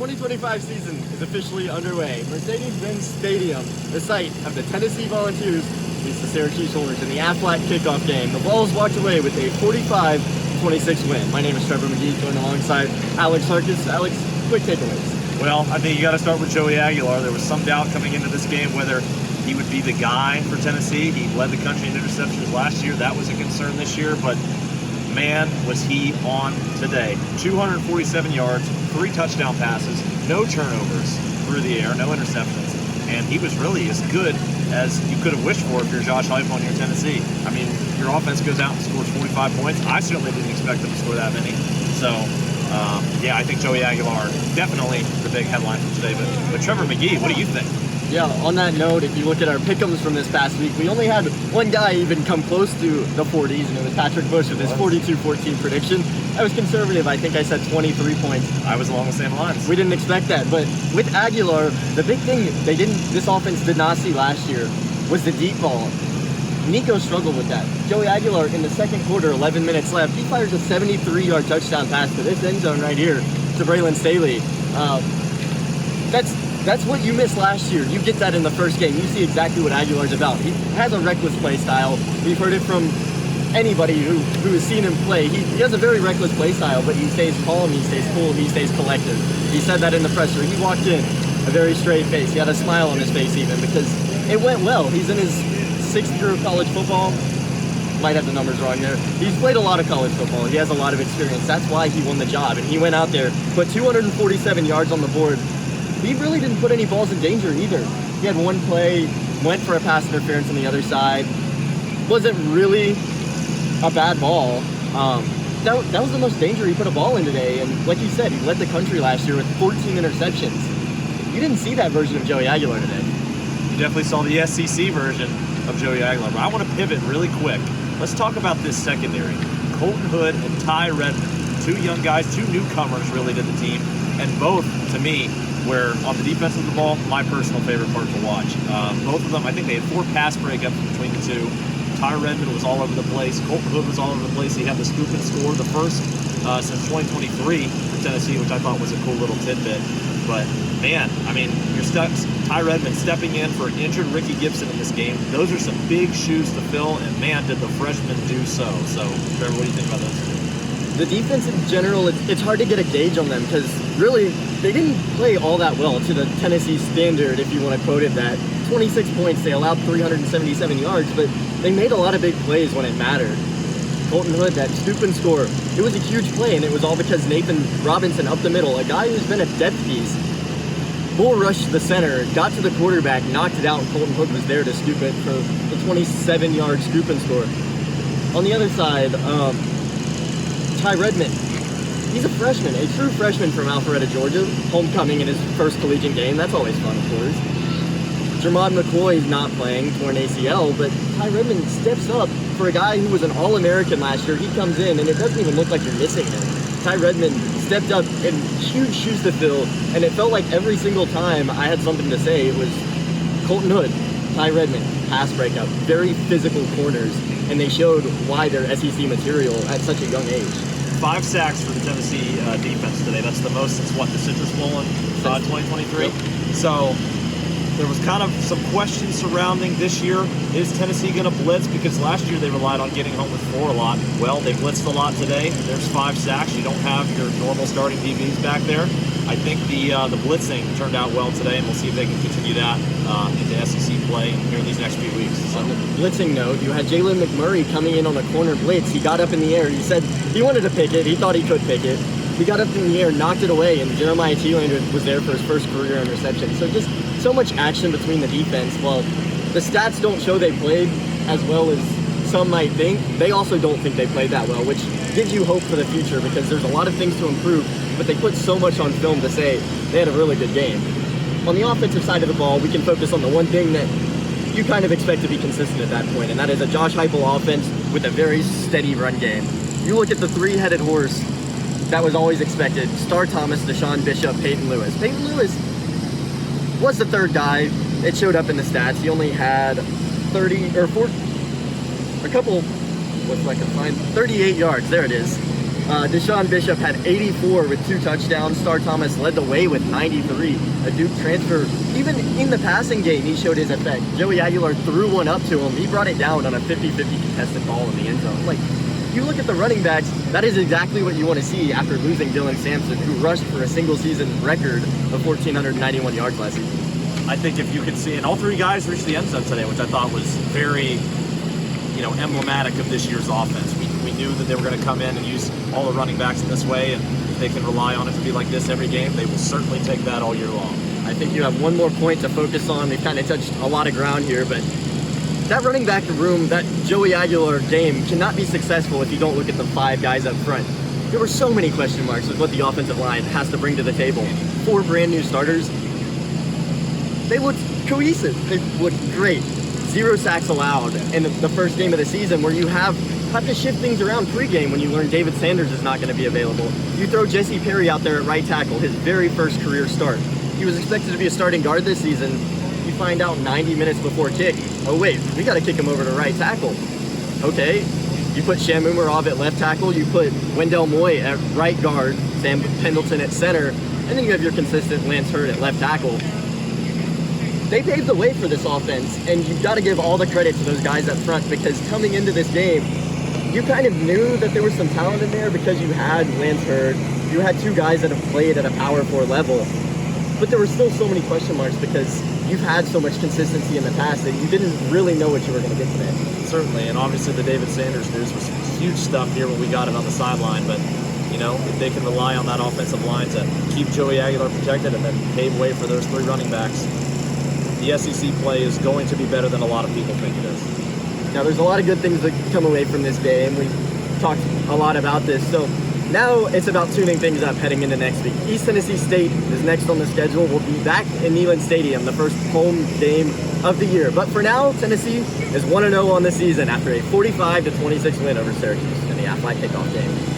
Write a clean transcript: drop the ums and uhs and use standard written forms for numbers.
2025 season is officially underway. Mercedes-Benz Stadium, the site of the Tennessee Volunteers, meets the Syracuse Orange in the Aflac Kickoff Game. The Vols walked away with a 45-26 win. My name is Trevor McGee, joined alongside Alex Sarkis. Alex, quick takeaways. Well, I think you got to start with Joey Aguilar. There was some doubt coming into this game whether he would be the guy for Tennessee. He led the country in interceptions last year. That was a concern this year, but man, was he on today. 247 yards, 3 touchdown passes, no turnovers through the air, no interceptions. And he was really as good as you could have wished for if you're Josh Heupel and you're Tennessee. I mean, your offense goes out and scores 45 points. I certainly didn't expect them to score that many. So, yeah, I think Joey Aguilar, definitely the big headline from today. But Trevor McGee, what do you think? Yeah, on that note, if you look at our pick'ems from this past week, we only had one guy even come close to the 40s, and it was Patrick Bush with his 42-14 prediction. I was conservative. I think I said 23 points. I was along the same lines. We didn't expect that, but with Aguilar, the big thing this offense did not see last year was the deep ball. Nico struggled with that. Joey Aguilar, in the second quarter, 11 minutes left, he fires a 73-yard touchdown pass to this end zone right here to Braylon Staley. That's what you missed last year. You get that in the first game. You see exactly what Aguilar's about. He has a reckless play style. We've heard it from anybody who has seen him play. He has a very reckless play style, but he stays calm, he stays cool, he stays collected. He said that in the presser. He walked in, a very straight face. He had a smile on his face even because it went well. He's in his 6th year of college football. Might have the numbers wrong there. He's played a lot of college football. He has a lot of experience. That's why he won the job. And he went out there, put 247 yards on the board. He really didn't put any balls in danger either. He had one play, went for a pass interference on the other side. Wasn't really a bad ball. That was the most danger he put a ball in today. And like you said, he led the country last year with 14 interceptions. You didn't see that version of Joey Aguilar today. You definitely saw the SEC version of Joey Aguilar. But I want to pivot really quick. Let's talk about this secondary. Colton Hood and Ty Redmond, 2 young guys, 2 newcomers really to the team. And both, to me, where on the defense of the ball, my personal favorite part to watch. Both of them, I think they had 4 pass breakups between the 2. Ty Redmond was all over the place. Colton Hood was all over the place. He had the scoop and score, the first since 2023 for Tennessee, which I thought was a cool little tidbit. But, man, I mean, you're stuck. Ty Redmond stepping in for an injured Ricky Gibson in this game. Those are some big shoes to fill, and, man, did the freshman do so. So, Trevor, what do you think about those? The defense in general, it's hard to get a gauge on them because really they didn't play all that well to the Tennessee standard, if you want to quote it that. 26 points, they allowed 377 yards, but they made a lot of big plays when it mattered. Colton Hood, that scoop and score, it was a huge play, and it was all because Nathan Robinson up the middle, a guy who's been a depth piece, bull rushed the center, got to the quarterback, knocked it out, and Colton Hood was there to scoop it for the 27-yard scoop and score. On the other side, Ty Redmond, he's a freshman, a true freshman from Alpharetta, Georgia. Homecoming in his first collegiate game. That's always fun, of course. Jermod McCoy's not playing, torn ACL, but Ty Redmond steps up for a guy who was an All-American last year. He comes in, and it doesn't even look like you're missing him. Ty Redmond stepped up in huge shoes to fill, and it felt like every single time I had something to say, it was Colton Hood, Ty Redmond, pass breakup, very physical corners, and they showed why they're SEC material at such a young age. 5 sacks for the Tennessee defense today. That's the most since, what, the Citrus Bowl in 2023? Yep. So there was kind of some questions surrounding this year. Is Tennessee going to blitz? Because last year they relied on getting home with 4 a lot. Well, they blitzed a lot today. There's 5 sacks. You don't have your normal starting DBs back there. I think the blitzing turned out well today, and we'll see if they can continue that into SEC play here in these next few weeks. So. On the blitzing note, you had Jalen McMurray coming in on a corner blitz. He got up in the air. He said he wanted to pick it. He thought he could pick it. He got up in the air, knocked it away, and Jeremiah Thielander was there for his first career interception. So just so much action between the defense. Well, the stats don't show they played as well as some might think. They also don't think they played that well, which gives you hope for the future because there's a lot of things to improve, but they put so much on film to say they had a really good game. On the offensive side of the ball, we can focus on the one thing that you kind of expect to be consistent at that point, and that is a Josh Heupel offense with a very steady run game. You look at the 3-headed horse that was always expected: Star Thomas, Deshaun Bishop, Peyton Lewis. Peyton Lewis was the 3rd guy. It showed up in the stats. He only had 38 yards. There it is. Deshaun Bishop had 84 with 2 touchdowns. Star Thomas led the way with 93. A Duke transfer, even in the passing game, he showed his effect. Joey Aguilar threw one up to him. He brought it down on a 50-50 contested ball in the end zone. Like, you look at the running backs, that is exactly what you want to see after losing Dylan Sampson, who rushed for a single season record of 1,491 yards last season. I think if you could see, and all 3 guys reached the end zone today, which I thought was very, emblematic of this year's offense. We knew that they were going to come in and use all the running backs in this way, and if they can rely on it to be like this every game, they will certainly take that all year long. I think you have one more point to focus on. We've kind of touched a lot of ground here, but that running back room, that Joey Aguilar game cannot be successful if you don't look at the 5 guys up front. There were so many question marks with what the offensive line has to bring to the table. 4 brand new starters. They looked cohesive. They looked great. 0 sacks allowed in the first game of the season, where you have to shift things around pregame when you learn David Sanders is not going to be available. You throw Jesse Perry out there at right tackle, his very first career start. He was expected to be a starting guard this season. You find out 90 minutes before kick, oh wait, we got to kick him over to right tackle. Okay, you put Shamu Murab at left tackle, you put Wendell Moy at right guard, Sam Pendleton at center, and then you have your consistent Lance Hurd at left tackle. They paved the way for this offense, and you've got to give all the credit to those guys up front, because coming into this game, you kind of knew that there was some talent in there because you had Lance Hurd, you had 2 guys that have played at a Power 4 level, but there were still so many question marks because you've had so much consistency in the past that you didn't really know what you were going to get today. Certainly, and obviously the David Sanders news was huge stuff here when we got it on the sideline, but if they can rely on that offensive line to keep Joey Aguilar protected and then pave way for those 3 running backs, the SEC play is going to be better than a lot of people think it is. Now, there's a lot of good things that come away from this game. We've talked a lot about this. So now it's about tuning things up heading into next week. East Tennessee State is next on the schedule. We'll be back in Neyland Stadium, the first home game of the year. But for now, Tennessee is 1-0 on the season after a 45-26 win over Syracuse in the Aflac Kickoff Game.